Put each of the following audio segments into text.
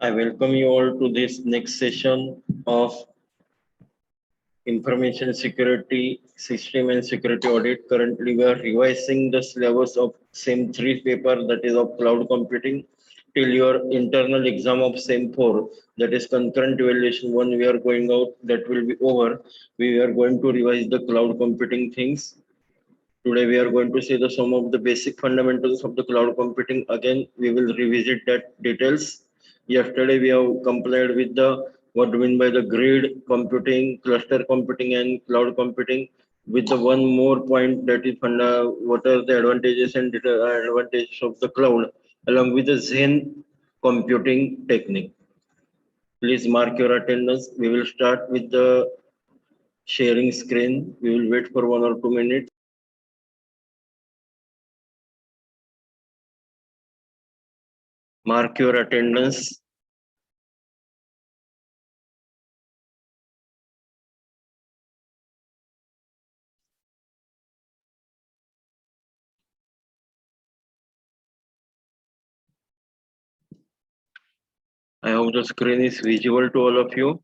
I welcome you all to this next session of Information Security System and Security Audit. Currently, we are revising the syllabus of SEM 3 paper, that is of cloud computing, till your internal exam of SEM 4, that is concurrent evaluation 1. We are going out, that will be over. We are going to revise the cloud computing things. Today we are going to see the some of the basic fundamentals of the cloud computing. Again, we will revisit that details. Yesterday we have complied with the what do you mean by the grid computing, cluster computing, and cloud computing. With the one more point, that is what are the advantages and disadvantages of the cloud, along with the Zen computing technique. Please mark your attendance. We will start with the sharing screen. We will wait for 1 or 2 minutes. Mark your attendance. I hope the screen is visible to all of you.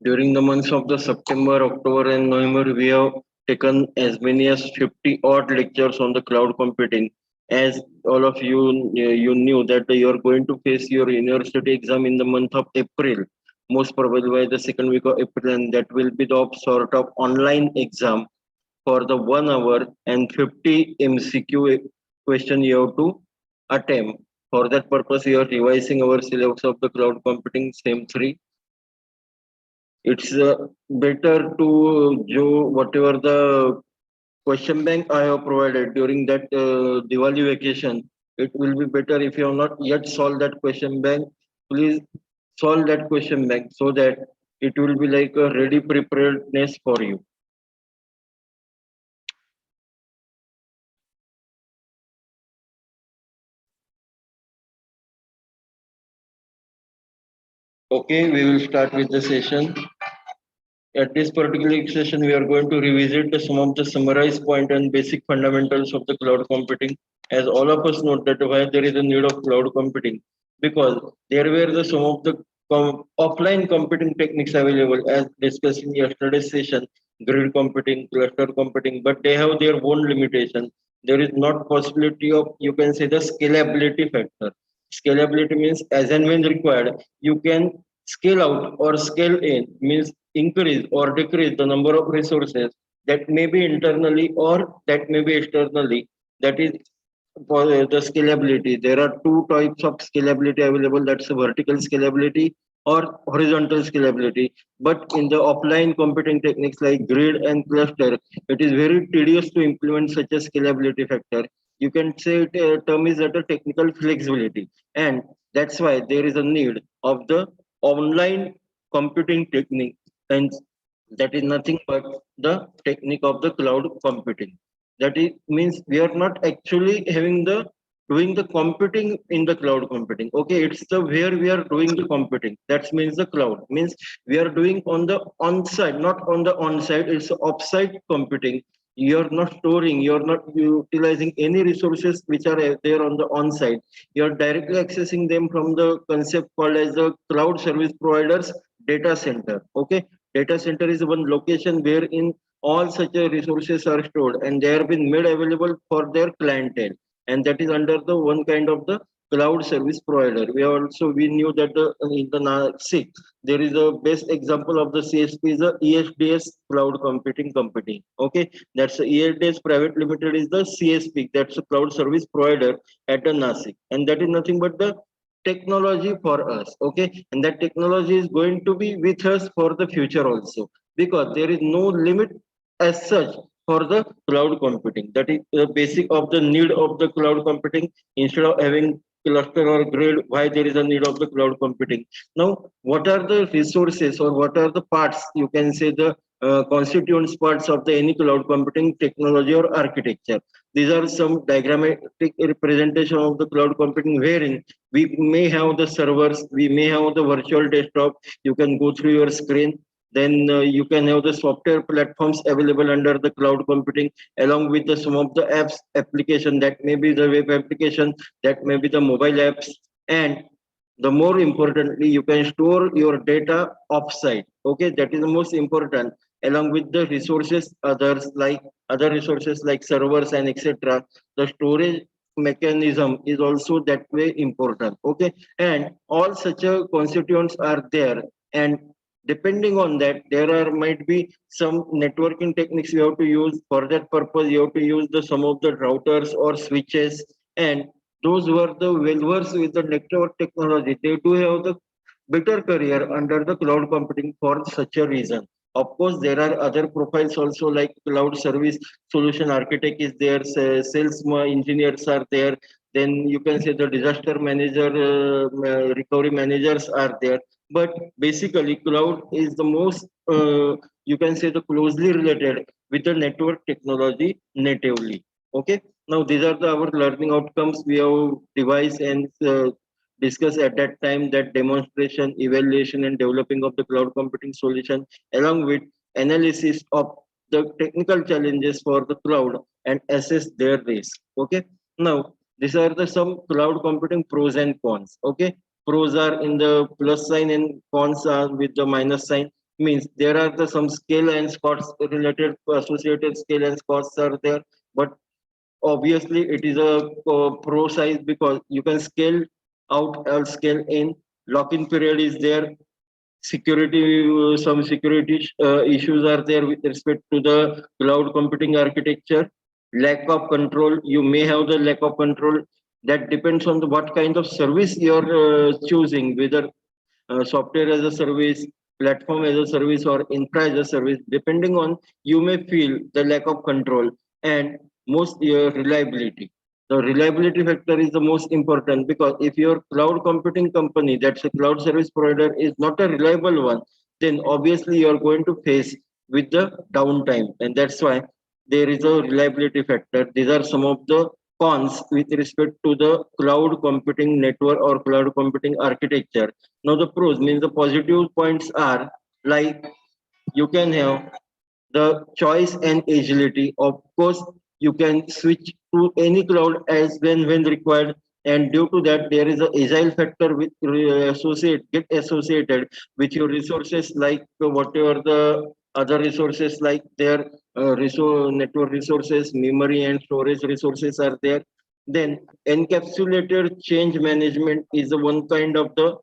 During the months of the September, October, and November, we have taken as many as 50 odd lectures on the cloud computing. As all of you knew that you are going to face your university exam in the month of April, most probably by the second week of April, and that will be the sort of online exam for the 1 hour and 50 MCQ question you have to attempt. For that purpose, we are revising our syllabus of the cloud computing SEM 3. It's better to do whatever the question bank I have provided during that Diwali vacation. It will be better if you have not yet solved that question bank. Please solve that question bank so that it will be like a ready preparedness for you. Okay, we will start with the session. At this particular session, we are going to revisit some of the summarized point and basic fundamentals of the cloud computing. As all of us know that why there is a need of cloud computing, because there were the some of the offline computing techniques available as discussed in yesterday's session, grid computing, cluster computing, but they have their own limitation. There is not possibility of, you can say, the scalability factor. Scalability means as and when required, you can scale out or scale in, means increase or decrease the number of resources that may be internally or that may be externally. That is for the scalability. There are two types of scalability available. That's vertical scalability or horizontal scalability. But in the offline computing techniques like grid and cluster, it is very tedious to implement such a scalability factor. You can say it, term is that a technical flexibility, and that's why there is a need of the online computing technique, and that is nothing but the technique of the cloud computing. That is means we are not actually having the doing the computing in the cloud computing. Okay, it's the where we are doing the computing. That means the cloud means we are doing on the on-site, not on the on-site. It's off-site computing. You're not storing, you're not utilizing any resources which are there on the on-site. You're directly accessing them from the concept called as the cloud service providers data center. Okay, data center is one location wherein all such resources are stored and they have been made available for their clientele, and that is under the one kind of the cloud service provider. We knew that in the Nasik there is a best example of the CSP is the ESDS cloud computing company. Okay, that's the ESDS private limited is the CSP, that's a cloud service provider at the Nasik, and that is nothing but the technology for us. Okay, and that technology is going to be with us for the future also, because there is no limit as such for the cloud computing. That is the basic of the need of the cloud computing. Instead of having cluster or grid, why there is a need of the cloud computing. Now, what are the resources or what are the parts, you can say the constituents parts of the any cloud computing technology or architecture? These are some diagrammatic representation of the cloud computing, wherein we may have the servers, we may have the virtual desktop. You can go through your screen. Then you can have the software platforms available under the cloud computing, along with the some of the apps application, that may be the web application, that may be the mobile apps, and the more importantly, you can store your data offsite. Okay, that is the most important, along with the resources, other resources like servers and etc. The storage mechanism is also that way important. Okay, and all such a constituents are there, and depending on that, there are might be some networking techniques you have to use. For that purpose, you have to use the some of the routers or switches, and those who are the well versed with the network technology, they do have the better career under the cloud computing for such a reason. Of course, there are other profiles also, like cloud service solution architect is there, sales engineers are there, then you can say the disaster manager, recovery managers are there. But basically, cloud is the most, you can say, the closely related with the network technology natively. Okay. Now, these are our learning outcomes we have devised and discussed at that time, that demonstration, evaluation, and developing of the cloud computing solution, along with analysis of the technical challenges for the cloud and assess their risk. Okay. Now, these are the some cloud computing pros and cons. Okay. Pros are in the plus sign and cons are with the minus sign. Means there are the some scale and costs related, associated scale and costs are there, but obviously it is a pro size because you can scale out or scale in. Lock-in period is there. Security, some security issues are there with respect to the cloud computing architecture. Lack of control, you may have the lack of control. That depends on the what kind of service you're choosing, whether software as a service, platform as a service, or infra as a service. Depending on, you may feel the lack of control. And most reliability. The reliability factor is the most important, because if your cloud computing company, that's a cloud service provider, is not a reliable one, then obviously you are going to face with the downtime, and that's why there is a reliability factor. These are some of the cons with respect to the cloud computing network or cloud computing architecture. Now the pros means the positive points are like you can have the choice and agility. Of course, you can switch to any cloud as when required, and due to that, there is a agile factor with get associated with your resources, like whatever the other resources, like their resource network resources, memory and storage resources are there. Then encapsulated change management is the one kind of the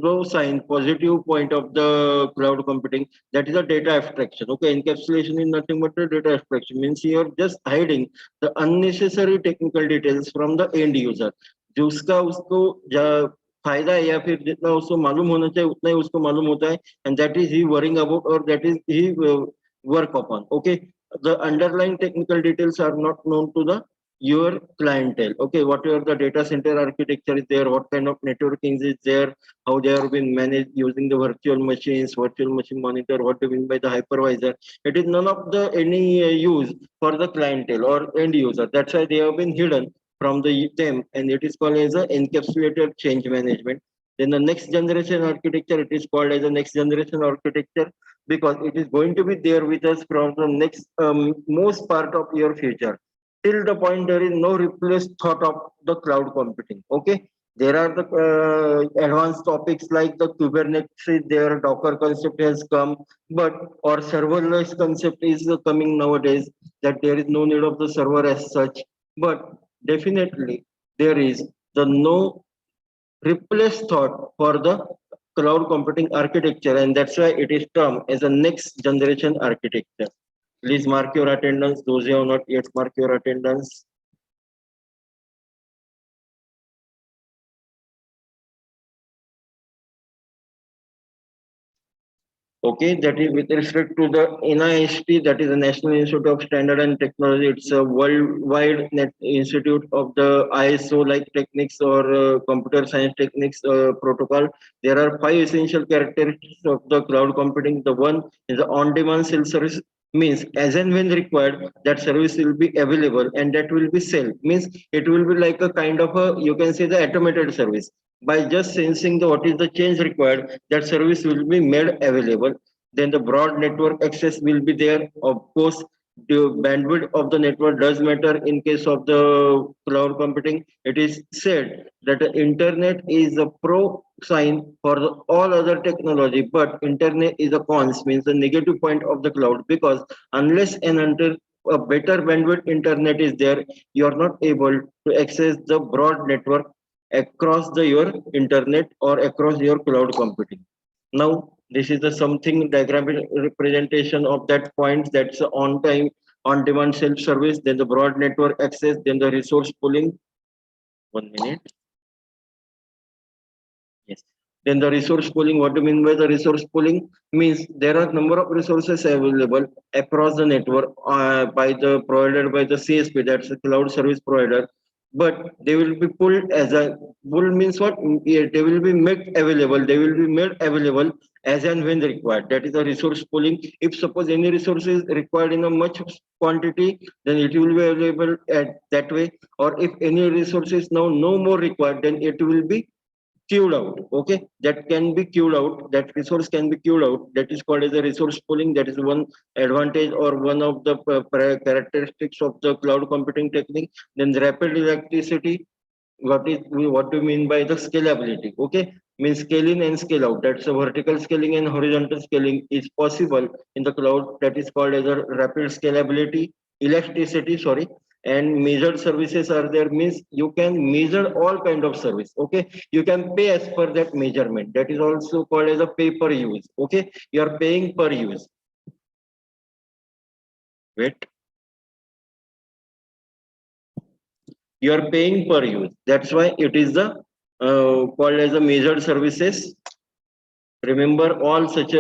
pro sign, positive point of the cloud computing, that is a data abstraction. Okay, encapsulation is nothing but a data abstraction. Means you're just hiding the unnecessary technical details from the end user. जिसका उसको फायदा है या फिर जितना उसको मालूम होना चाहिए उतना ही उसको मालूम होता है, and that is he worrying about, or that is he work upon. Okay, the underlying technical details are not known to the your clientele. Okay, whatever the data center architecture is there, what kind of networking is there, how they are being managed using the virtual machines, virtual machine monitor, what do you mean by the hypervisor. It is none of the any use for the clientele or end user. That's why they have been hidden from the them, and it is called as a encapsulated change management. Then the next generation architecture, it is called as a next generation architecture because it is going to be there with us from the next most part of your future. Till the point there is no replaced thought of the cloud computing. Okay, there are the advanced topics like the Kubernetes, their Docker concept has come, but or serverless concept is coming nowadays, that there is no need of the server as such. But definitely there is the no replace thought for the cloud computing architecture, and that's why it is termed as a next generation architecture. Please mark your attendance. Those who have not yet marked your attendance. Okay, that is with respect to the NIST, that is the National Institute of Standard and Technology. It's a worldwide net institute of the ISO like techniques or computer science techniques protocol. There are 5 essential characteristics of the cloud computing. The one is the on-demand self-service, means as and when required, that service will be available and that will be self. Means it will be like a kind of a, you can say, the automated service. By just sensing the what is the change required, that service will be made available. then the broad network access will be there. Of course, the bandwidth of the network does matter in case of the cloud computing. It is said that the internet is a pro sign for all other technology, but internet is a cons, means the negative point of the cloud, because unless and until a better bandwidth internet is there, you are not able to access the broad network across the your internet or across your cloud computing. Now, this is the something diagrammatic representation of that point. That's on time, on demand self service, then the broad network access, then the resource pooling. 1 minute. Yes. Then the resource pooling, what do you mean by the resource pooling? Means there are number of resources available across the network by the provided by the CSP, that's a cloud service provider. But they will be pulled as a pull means what? Yeah, they will be made available. They will be made available as and when required. That is a resource pooling. If suppose any resource is required in a much quantity, then it will be available at that way. Or if any resource is now no more required, then it will be queued out. Okay, that can be queued out, that resource can be queued out, that is called as a resource pooling. That is one advantage or one of the characteristics of the cloud computing technique. Then the rapid elasticity, what do you mean by the scalability? Okay, means scaling and scale out, that's a vertical scaling and horizontal scaling is possible in the cloud. That is called as a rapid scalability, elasticity, sorry. And measured services are there, means you can measure all kind of service. Okay, you can pay as per that measurement. That is also called as a pay per use. Okay, you are paying per use. Wait, you are paying per use, that's why it is the called as a measured services. Remember, all such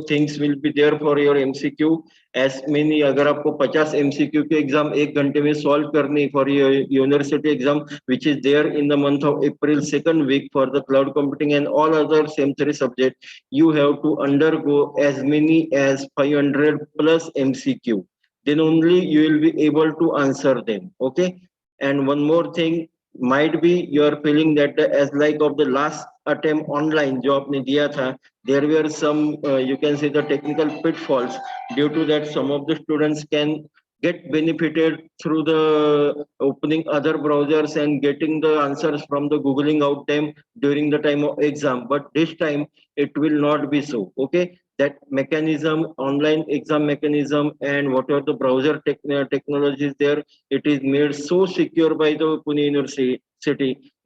things will be there for your MCQ. As many, अगर आपको 50 MCQ के exam 1 घंटे में solve करनी for your university exam, which is there in the month of April 2nd week for the cloud computing and all other same 3 subjects, you have to undergo as many as 500 plus MCQ. Then only you will be able to answer them. Okay, and one more thing, might be you are feeling that as like of the last attempt online जो आपने दिया था, there were some you can say the technical pitfalls. Due to that, some of the students can get benefited through the opening other browsers and getting the answers from the googling out them during the time of exam. But this time it will not be so. Okay, that mechanism, online exam mechanism, and whatever the browser technology is there, it is made so secure by the Pune University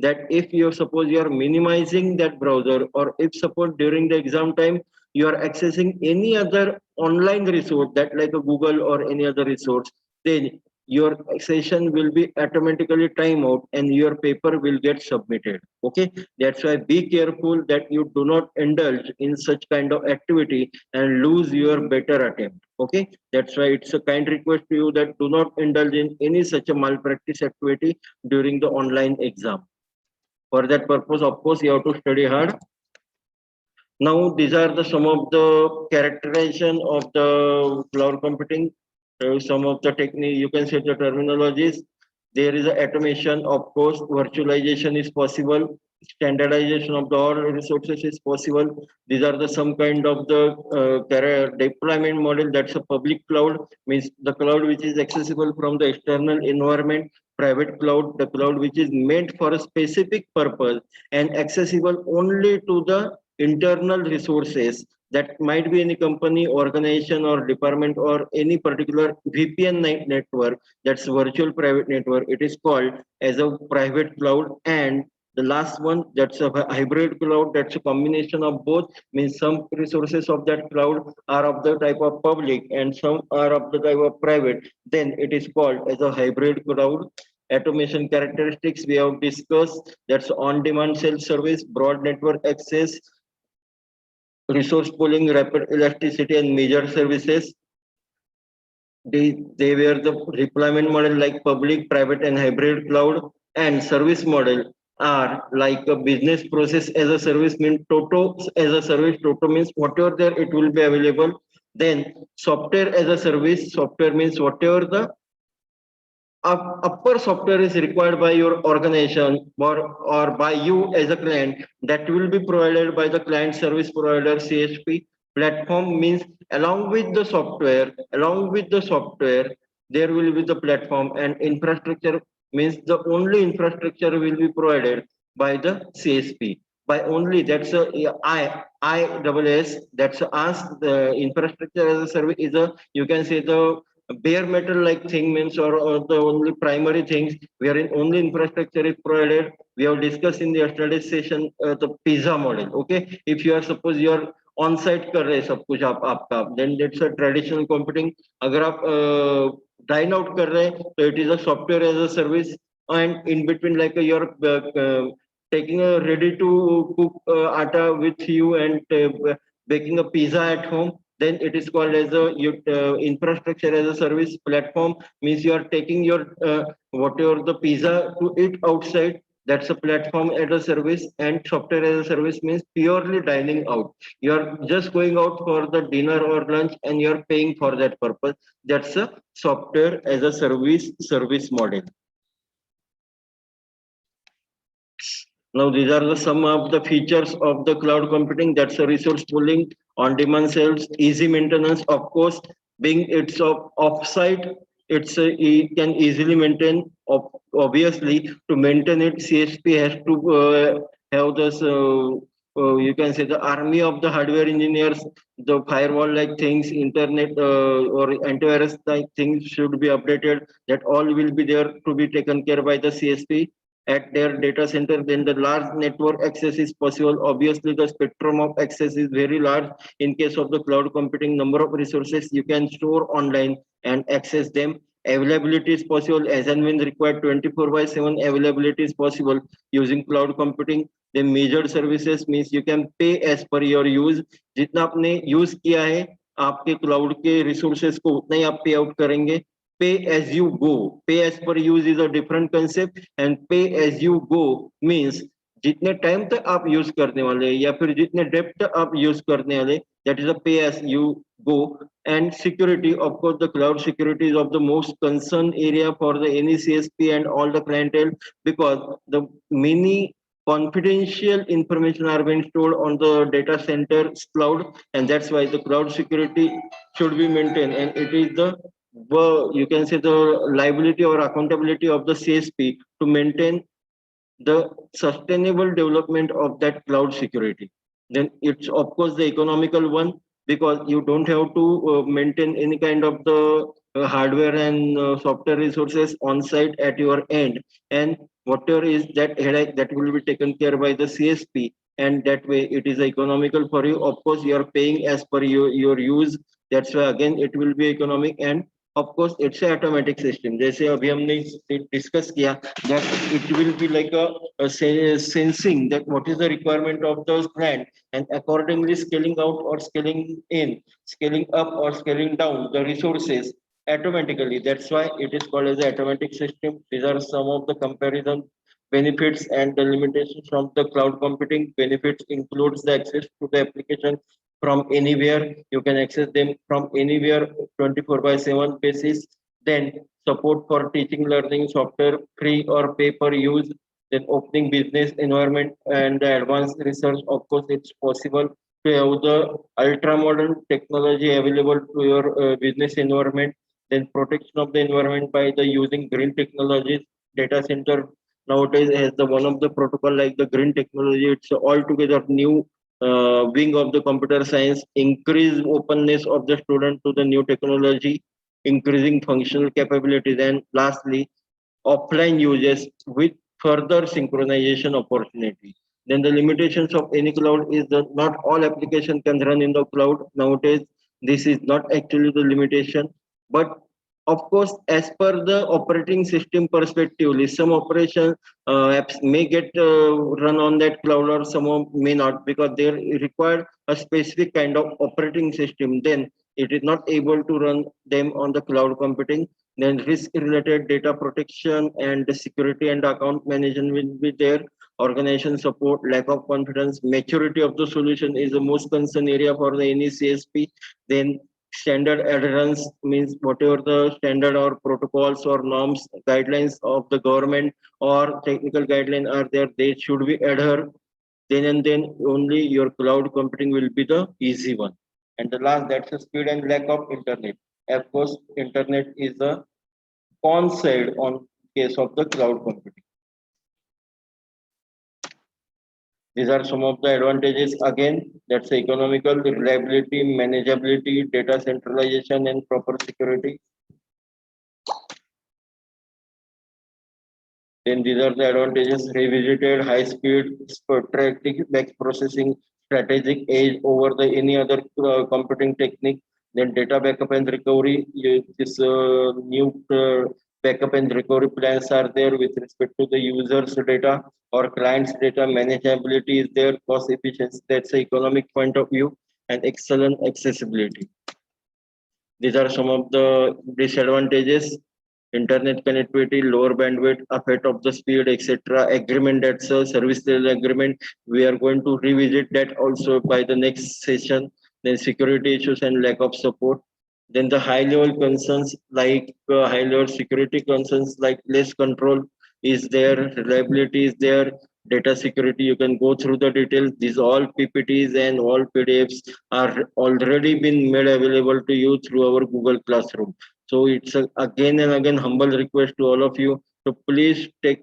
that if you suppose you are minimizing that browser, or if suppose during the exam time you are accessing any other online resource that like a Google or any other resource, then your session will be automatically time out and your paper will get submitted. Okay, that's why be careful that you do not indulge in such kind of activity and lose your better attempt. Okay, that's why it's a kind request to you that do not indulge in any such a malpractice activity during the online exam. For that purpose, of course, you have to study hard. Now, these are the some of the characterization of the cloud computing. Some of the technique, you can say the terminologies. There is a automation, of course, virtualization is possible, standardization of the all resources is possible. These are the some kind of the deployment model. That's a public cloud, means the cloud which is accessible from the external environment. Private cloud, the cloud which is meant for a specific purpose and accessible only to the internal resources. That might be any company, organization, or department, or any particular VPN network. That's virtual private network. It is called as a private cloud. And the last one, that's a hybrid cloud. That's a combination of both. Means some resources of that cloud are of the type of public and some are of the type of private. Then it is called as a hybrid cloud. Automation characteristics we have discussed. That's on-demand self-service, broad network access, resource pooling, rapid elasticity, and major services. They were the deployment model like public, private, and hybrid cloud. And service model are like a business process as a service, means Toto as a service. Toto means whatever there it will be available. Then software as a service. Software means whatever the upper software is required by your organization or by you as a client, that will be provided by the client service provider CSP. Platform means along with the software, there will be the platform, and infrastructure means the only infrastructure will be provided by the CSP. By only, that's a IaaS, that's a as the infrastructure as a service is a, you can say, the bare metal like thing means, or the only primary things wherein only infrastructure is provided. We have discussed in the yesterday's session the pizza model. Okay, if you are, suppose you are on site कर रहे हैं सब कुछ आप आपका, then that's a traditional computing. अगर आप dine out कर रहे हैं तो it is a software as a service. And in between like your taking a ready to cook atta with you and baking a pizza at home, then it is called as a infrastructure as a service. Platform means you are taking your whatever the pizza to eat outside, that's a platform as a service. And software as a service means purely dining out. You're just going out for the dinner or lunch and you're paying for that purpose. That's a software as a service model. Now, these are the some of the features of the cloud computing. That's a resource pooling, on-demand sales, easy maintenance. Of course, being it's off-site, it can easily maintain. Obviously, to maintain it, CSP has to have this. You can say the army of the hardware engineers, the firewall like things, internet or antivirus like things should be updated. That all will be there to be taken care by the CSP at their data center. Then the large network access is possible. Obviously, the spectrum of access is very large. In case of the cloud computing, number of resources you can store online and access them. Availability is possible as and when required. 24/7 availability is possible using cloud computing. Then measured services means you can pay as per your use. जितना आपने use किया है आपके cloud के resources को उतना ही आप पे आउट करेंगे. Pay as you go, pay as per use is a different concept, and pay as you go means जितने टाइम तक आप यूज करने वाले या फिर जितने डेप्थ आप यूज करने वाले, that is a pay as you go. And security, of course, the cloud security is of the most concern area for the any CSP and all the clientele, because the many confidential information are being stored on the data center cloud, and that's why the cloud security should be maintained. And it is the, you can say, the liability or accountability of the CSP to maintain the sustainable development of that cloud security. Then it's of course the economical one, because you don't have to maintain any kind of the hardware and software resources on site at your end, and whatever is that headache, that will be taken care by the CSP, and that way it is economical for you. Of course, you are paying as per your use. That's why again it will be economic. And of course it's a automatic system. जैसे अभी हमने discuss किया that it will be like a sensing that what is the requirement of the client, and accordingly scaling out or scaling in, scaling up or scaling down the resources automatically. That's why it is called as the automatic system. These are some of the comparison benefits and the limitations from the cloud computing. Benefits includes the access to the application from anywhere. You can access them from anywhere 24/7 basis. Then support for teaching learning software, free or pay per use. Then opening business environment and the advanced research. Of course, it's possible to have the ultra modern technology available to your business environment. Then protection of the environment by the using green technologies. Data center nowadays has the one of the protocol like the green technology. It's altogether new wing of the computer science. Increase openness of the student to the new technology, increasing functional capabilities. And lastly, offline uses with further synchronization opportunity. Then the limitations of any cloud is that not all application can run in the cloud nowadays. This is not actually the limitation, but of course, as per the operating system perspective, some operation apps may get run on that cloud, or some may not, because they require a specific kind of operating system. Then it is not able to run them on the cloud computing. Then risk related data protection and the security and account management will be there. Organization support, lack of confidence, maturity of the solution is the most concern area for the any CSP. Then standard adherence means whatever the standard or protocols or norms, guidelines of the government or technical guidelines are there, they should be adhered. Then and then only your cloud computing will be the easy one. And the last, that's the speed and lack of internet. Of course, internet is the con side on case of the cloud computing. These are some of the advantages. Again, that's economical, reliability, manageability, data centralization, and proper security. Then these are the advantages: revisited, high speed, strategic back processing, strategic edge over the any other computing technique. Then data backup and recovery. This new backup and recovery plans are there with respect to the user's data or client's data. Manageability is there, cost efficiency. That's the economic point of view, and excellent accessibility. These are some of the disadvantages: internet connectivity, lower bandwidth, effect of the speed, etc. Agreement, that's a service level agreement. We are going to revisit that also by the next session. Then security issues and lack of support. Then the high level concerns like high level security concerns like less control is there, reliability is there, data security. You can go through the details. These all PPTs and all PDFs are already been made available to you through our Google Classroom. So it's again and again humble request to all of you to please take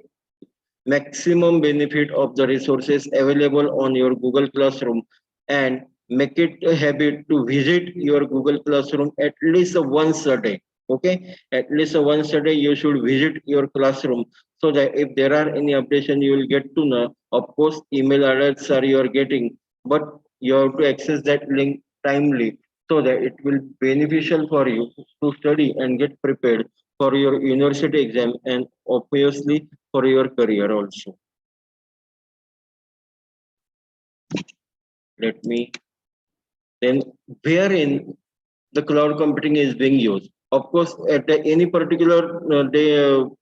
maximum benefit of the resources available on your Google Classroom and make it a habit to visit your Google Classroom at least once a day. Okay, at least once a day you should visit your classroom so that if there are any updation you will get to know. Of course, email alerts are you are getting, but you have to access that link timely so that it will beneficial for you to study and get prepared for your university exam and obviously for your career also. Let me then wherein the cloud computing is being used. Of course, at any particular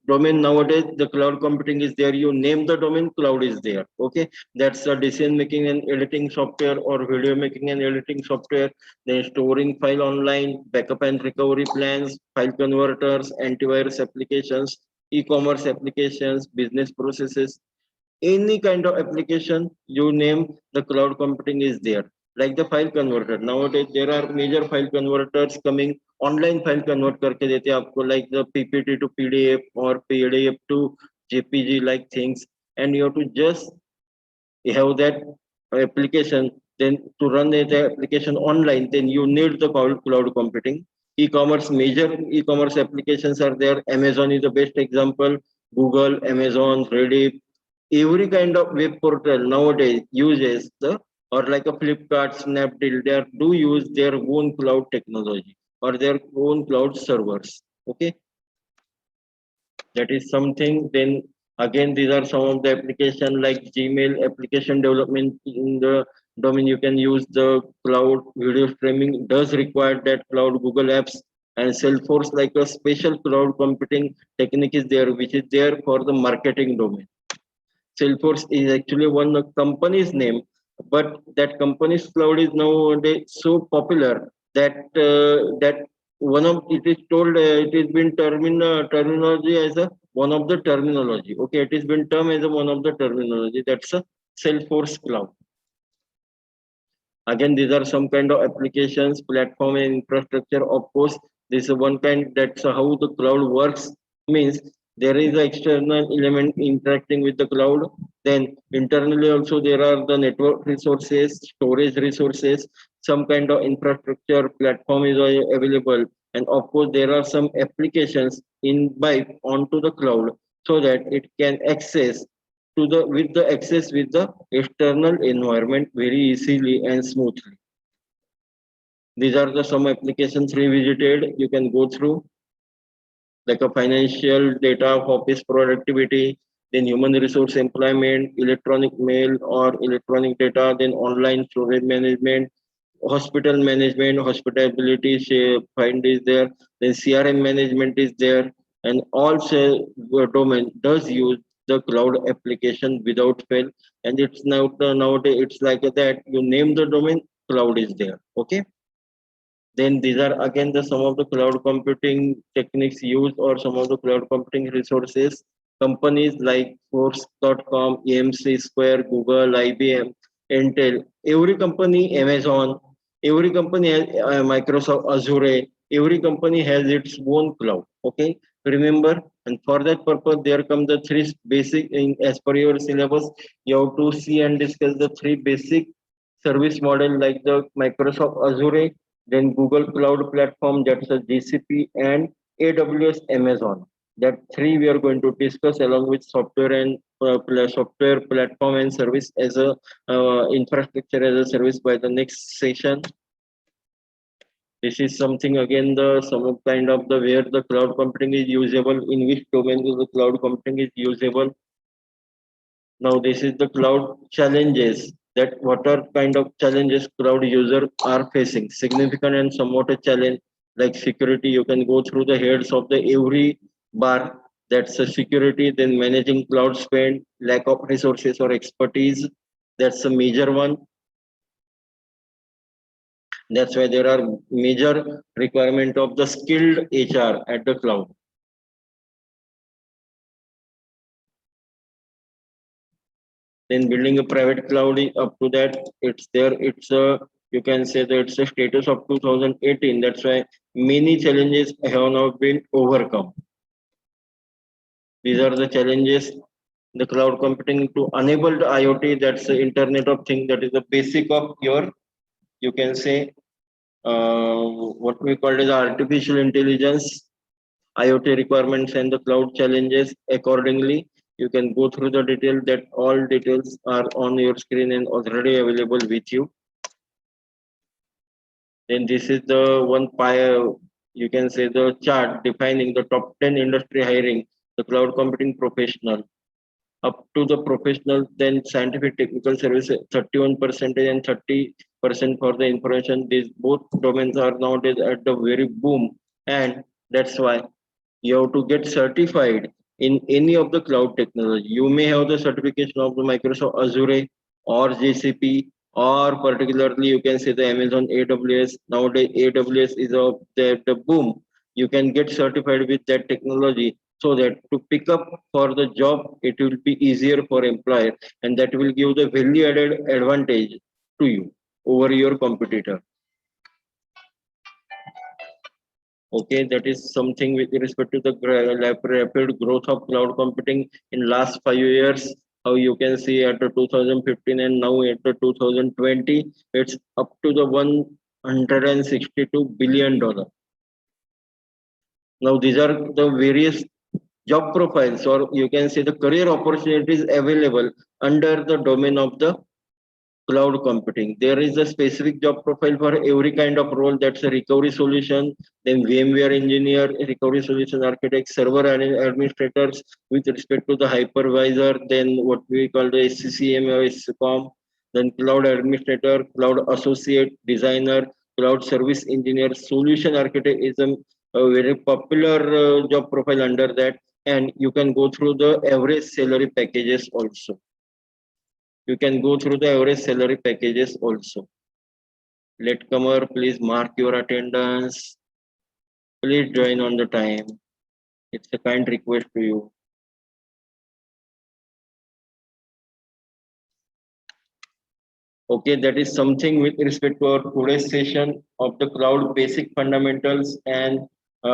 domain nowadays, the cloud computing is there. You name the domain, cloud is there. Okay, that's the decision making and editing software or video making and editing software. Then storing file online, backup and recovery plans, file converters, antivirus applications, e-commerce applications, business processes, any kind of application you name, the cloud computing is there. Like the file converter, nowadays there are major file converters coming. Online file convert करके देते हैं आपको, like the PPT to PDF or PDF to JPG like things, and you have to just have that application. Then to run the application online, then you need the cloud computing. E-commerce, major e-commerce applications are there. Amazon is the best example. Google, Amazon, Reddit, every kind of web portal nowadays uses the, or like a Flipkart, Snapdeal, they do use their own cloud technology or their own cloud servers. Okay, that is something. Then again, these are some of the application like Gmail application development in the domain. You can use the cloud. Video streaming does require that cloud. Google Apps and Salesforce, like a special cloud computing technique is there, which is there for the marketing domain. Salesforce is actually one of company's name, but that company's cloud is nowadays so popular that that one of it is told it has been terminology as a one of the terminology. Okay, it has been termed as a one of the terminology. That's a Salesforce cloud. Again, these are some kind of applications, platform and infrastructure. Of course, this is one kind. That's how the cloud works. Means there is an external element interacting with the cloud. Then internally also there are the network resources, storage resources, some kind of infrastructure platform is available. And of course, there are some applications in by onto the cloud so that it can access to the with the access with the external environment very easily and smoothly. These are the some applications revisited. You can go through like a financial data of office productivity, then human resource employment, electronic mail or electronic data, then online storage management, hospital management, hospitality find is there, then CRM management is there, and also domain does use the cloud application without fail. And it's now nowadays it's like that you name the domain, cloud is there. Okay. Then these are again the some of the cloud computing techniques used or some of the cloud computing resources. Companies like Force.com, EMC Square, Google, IBM, Intel, every company, Amazon, Every company has Microsoft Azure. Every company has its own cloud. Okay, remember, and for that purpose, there come the three basic. As per your syllabus, you have to see and discuss the three basic service model like the Microsoft Azure, then Google Cloud Platform, that's a GCP, and AWS Amazon. That three we are going to discuss along with software and software platform and service as a infrastructure as a service by the next session. This is something again the some kind of the where the cloud computing is usable, in which domain the cloud computing is usable. Now this is the cloud challenges, that what are kind of challenges cloud users are facing. Significant and somewhat a challenge like security. You can go through the heads of the every bar. That's a security. Then managing cloud spend, lack of resources or expertise. That's a major one. That's why there are major requirement of the skilled HR at the cloud. Then building a private cloud up to that, it's there. It's a, you can say that it's a status of 2018. That's why many challenges have not been overcome. These are the challenges. The cloud computing to enable the IoT. That's the Internet of Things. That is the basic of your, you can say, what we call as artificial intelligence, IoT requirements and the cloud challenges accordingly. You can go through the detail, that all details are on your screen and already available with you. Then this is the one you can say the chart defining the top 10 industry hiring, the cloud computing professional. Up to the professional, then scientific technical services, 31% and 30% for the information. These both domains are nowadays at the very boom. And that's why you have to get certified in any of the cloud technology. You may have the certification of the Microsoft Azure or GCP, or particularly you can say the Amazon AWS. Nowadays AWS is of the boom. You can get certified with that technology, so that to pick up for the job it will be easier for employer, and that will give the value added advantage to you over your competitor. Okay, that is something with respect to the rapid growth of cloud computing in last 5 years. How you can see at the 2015 and now at the 2020, it's up to the $162 billion. Now these are the various job profiles, or you can say the career opportunities available under the domain of the cloud computing. There is a specific job profile for every kind of role. That's a recovery solution, then VMware engineer, recovery solution architect, server administrators with respect to the hypervisor, then what we call the SCCM or SCOM, then cloud administrator, cloud associate, designer, cloud service engineer, solution architect is a very popular job profile under that. And you can go through the average salary packages also. You can go through the average salary packages also. Latecomer, please mark your attendance. Please join on the time. It's a kind request to you. Okay, that is something with respect to our today's session of the cloud basic fundamentals and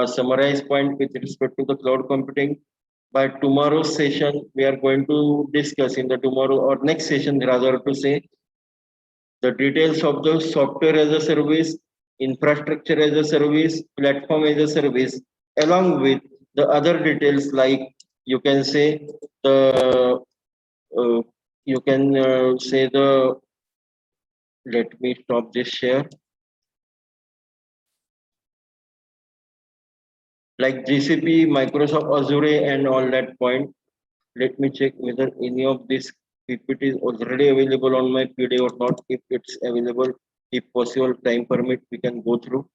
summarize point with respect to the cloud computing. By tomorrow's session, we are going to discuss in the tomorrow or next session, rather to say, the details of the software as a service, infrastructure as a service, platform as a service, along with the other details like you can say the uh, you can say the, let me stop this share, like GCP, Microsoft Azure, and all that point. Let me check whether any of this PPT is already available on my PD or not. If it's available, if possible, time permit, we can go through.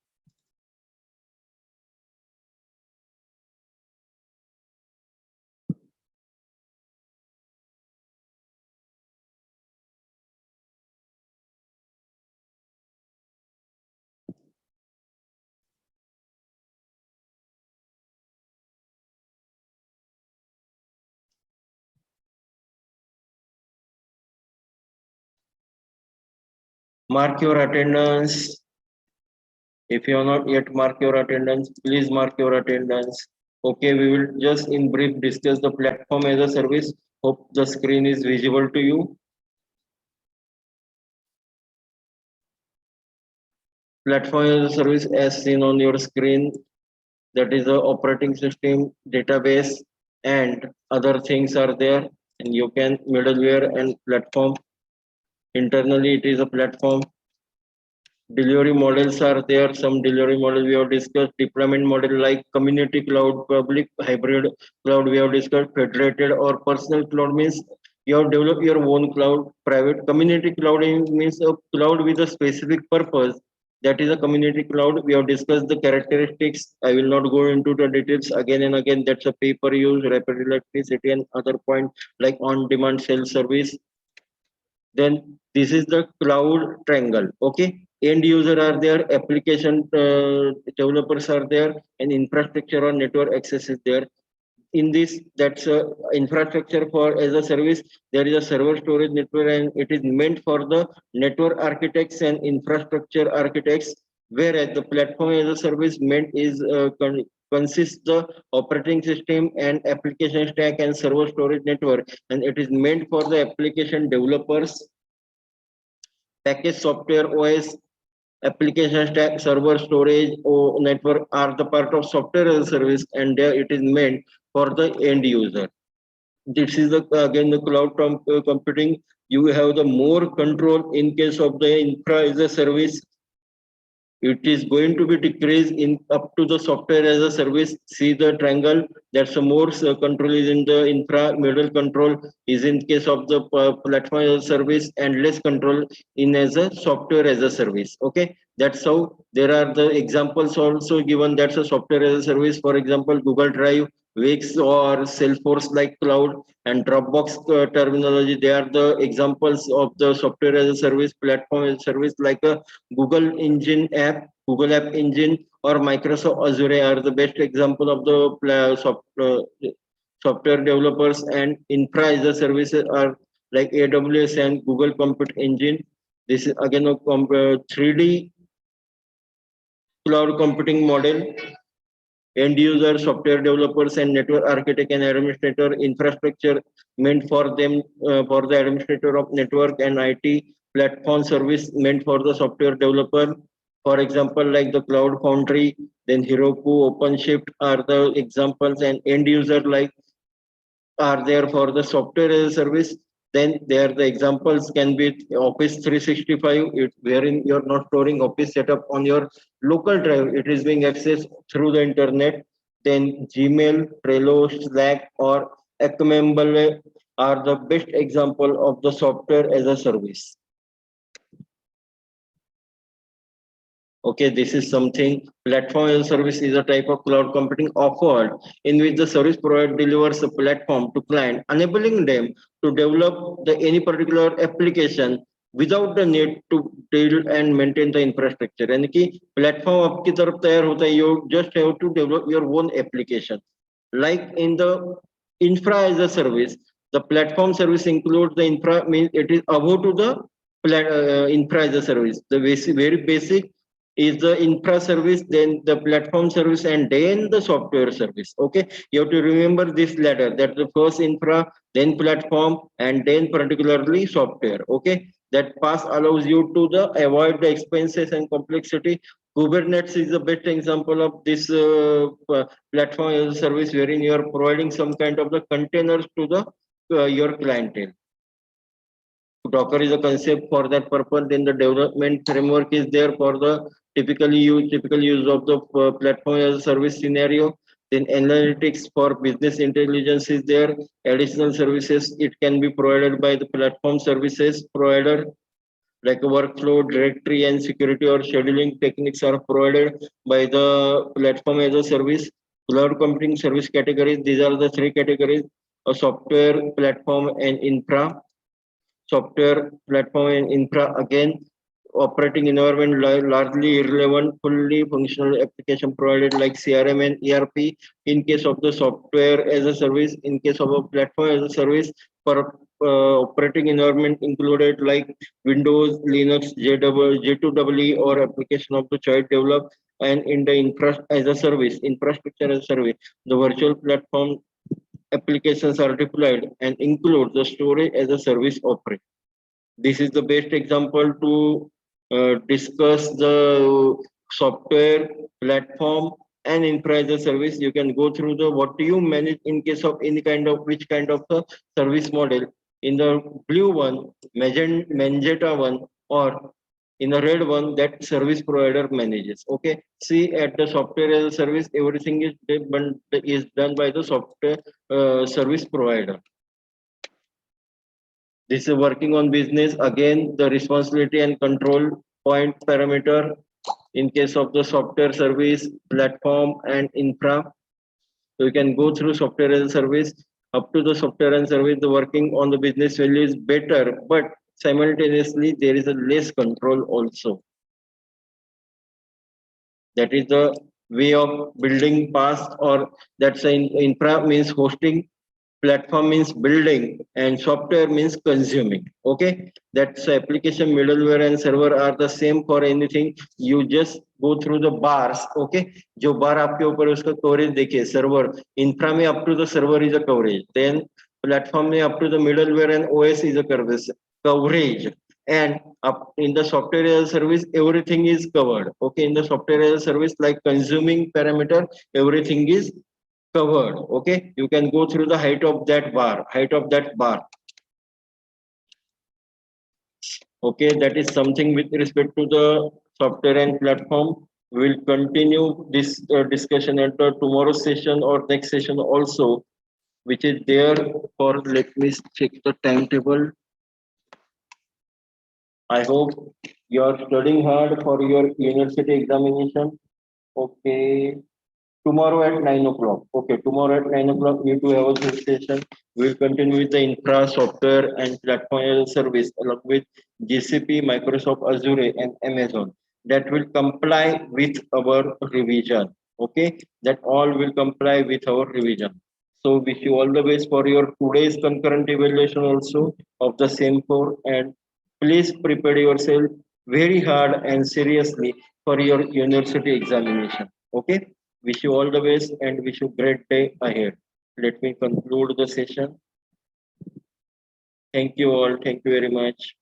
Mark your attendance. If you are not yet mark your attendance, please mark your attendance. Okay, we will just in brief discuss the platform as a service. Hope the screen is visible to you. Platform as a service as seen on your screen, that is the operating system, database, and other things are there. And you can middleware and platform. Internally, it is a platform. Delivery models are there. Some delivery model we have discussed. Deployment model like community cloud, public hybrid cloud we have discussed. Federated or personal cloud means you have developed your own cloud. Private community cloud means a cloud with a specific purpose. That is a community cloud. We have discussed the characteristics. I will not go into the details again and again. That's a pay-per-use, rapid electricity, and other point like on-demand self-service. Then this is the cloud triangle. Okay, end user are there, application developers are there, and infrastructure or network access is there. In this, that's infrastructure for as a service. There is a server storage network, and it is meant for the network architects and infrastructure architects, whereas the platform as a service meant is consists the operating system and application stack and server storage network, and it is meant for the application developers. Package software OS, application stack, server storage or network are the part of software as a service, and there it is meant for the end user. This is the again the cloud computing. You have the more control in case of the infra as a service. It is going to be decreased in up to the software as a service. See the triangle. That's a more control is in the infra. Middle control is in case of the platform as a service, and less control in as a software as a service. Okay, that's how there are the examples also given. That's a software as a service. For example, Google Drive, Wix, or Salesforce like cloud, and Dropbox terminology. They are the examples of the software as a service, platform as a service, like a Google Engine app, Google App Engine, or Microsoft Azure are the best example of the software developers. And infra as a services are like AWS and Google Compute Engine. This is again a 3D cloud computing model. End user, software developers, and network architect and administrator. Infrastructure meant for them, for the administrator of network and IT. Platform service meant for the software developer. For example, like the Cloud Foundry, then Heroku, OpenShift are the examples, and end user like are there for the software as a service. Then there the examples can be Office 365, wherein you're not storing Office setup on your local drive. It is being accessed through the internet. Then Gmail, Trello, Slack, or Acmemble are the best example of the software as a service. Okay, this is something. Platform as a service is a type of cloud computing offered in which the service provider delivers a platform to client, enabling them to develop any particular application without the need to build and maintain the infrastructure. यानी कि platform आपकी तरफ तैयार होता है, you just have to develop your own application. Like in the infra as a service, the platform service includes the infra, means it is above to the infra as a service. The very basic is the infra service, then the platform service, and then the software service. Okay, you have to remember this ladder, that the first infra, then platform, and then particularly software. Okay, that path allows you to avoid the expenses and complexity. Kubernetes is the best example of this platform as a service, wherein you are providing some kind of the containers to the your clientele. Docker is a concept for that purpose. Then the development framework is there for the typical use of the platform as a service scenario. Then analytics for business intelligence is there. Additional services it can be provided by the platform services provider, like a workflow, directory, and security or scheduling techniques are provided by the platform as a service. Cloud computing service categories. These are the three categories: a software, platform, and infra. Software, platform, and infra, again operating environment largely irrelevant, fully functional application provided like CRM and ERP in case of the software as a service. In case of a platform as a service, for operating environment included like Windows, Linux, J2EE, or application of the choice developed and in the infrastructure as a service. The virtual platform applications are deployed and include the storage as a service offering. This is the best example to discuss the software platform and infra as a service. You can go through the what do you manage in case of any kind of which kind of the service model. In the blue one, magenta one, or in the red one, that service provider manages. Okay, see at the software as a service, everything is done by the software service provider. This is working on business. Again, the responsibility and control point parameter in case of the software service, platform, and infra. So you can go through software as a service. Up to the software and service, the working on the business value is better, but simultaneously there is a less control also. That is the way of building past, or that's infra means hosting, platform means building, and software means consuming. Okay, that's application, middleware, and server are the same for anything. You just go through the bars. Okay, जो बार आपके ऊपर उसका coverage देखिए, server infra में up to the server is a coverage, then platform में up to the middleware and OS is a coverage, and up in the software as a service everything is covered. Okay, in the software as a service, like consuming parameter, everything is covered. Okay, you can go through the height of that bar. Okay, that is something with respect to the software and platform. We'll continue this discussion at the tomorrow's session or next session also, which is there for, let me check the timetable. I hope you are studying hard for your university examination. Okay, tomorrow at 9 o'clock. Okay, tomorrow at 9 o'clock, we do have a session. We'll continue with the infra, software, and platform as a service along with GCP, Microsoft Azure, and Amazon. That will comply with our revision. Okay, that all will comply with our revision. So, wish you all the best for your today's concurrent evaluation also of the same core, and please prepare yourself very hard and seriously for your university examination. Okay. Wish you all the best and wish you great day ahead. Let me conclude the session. Thank you all. Thank you very much.